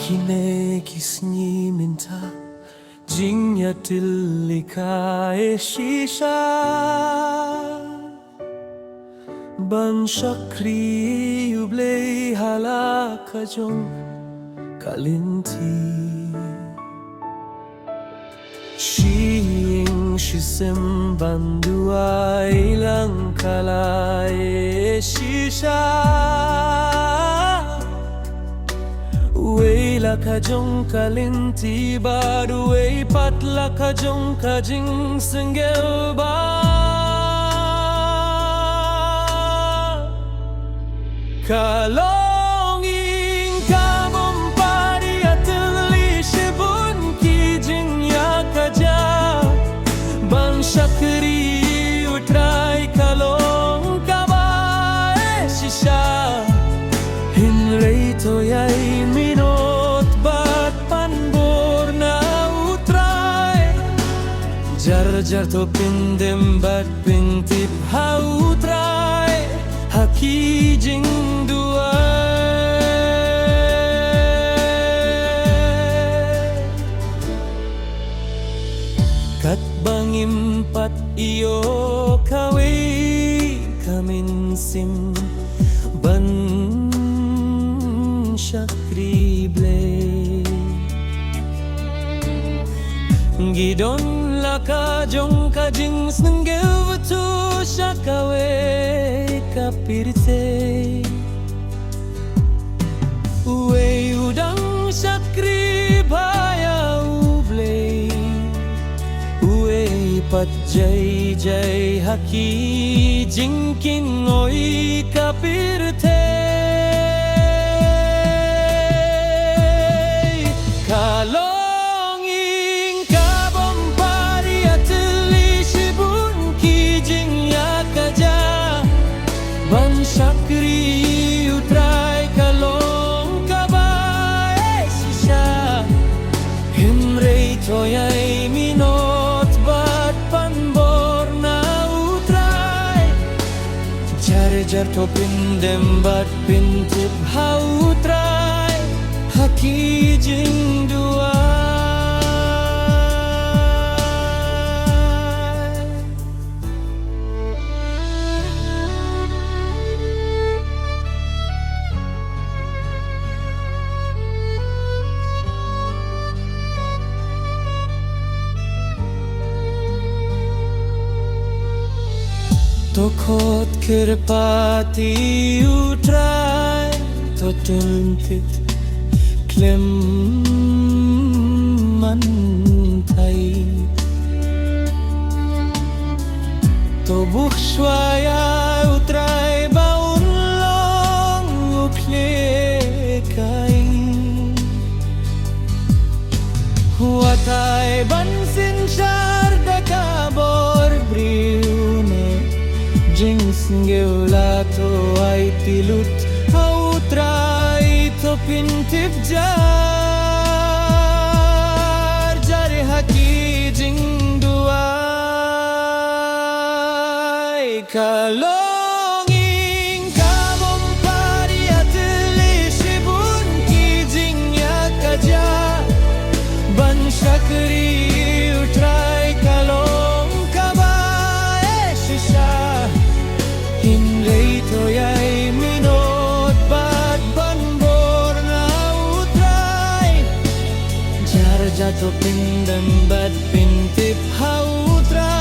Kineki minta Jinya tilika shisha Ban shakri uble halaka jong kalinti Shiying shisim bandua ilang kalay shisha Uwe la kajong kalinti bad uwe pat la kajong kajing sengel ba Kalonging kamom pari atli shibun ki jinya kaja ban shakri utrai kalong kabae shisha hinrei to yai minot bat panbor na utrai jar to pindem bat pintip ha utrai haki jing Kat bangim pat iyo kawe kaminsim ban shakrible Gidon laka jong kajing snengel tu shakawe kapirte Uwe udang shakri baya uble Pat jai jai haki jingkin oi kapirte Kalonging kabom pari atli shibun ki jingya kaja ban shakri utrai kalong kabae shisha himrei toyai mino Jar to pindem bat pintip hautrai haki jing duai Tokot kirpati utrai totuntit klem mantai to bukhshwaya utrai baun long ukle kai huatai bansin shar dakabor briune Jings ngeula to ai tilut hautrai to pintip jar jare haki jing duai kalonging kamom pari atli shibun ki jingya kaja ban shakri utrai kalong kabae shisha Hinrei to yai minot bat banbor na utrai Jar to pindam bat pintip ha utrai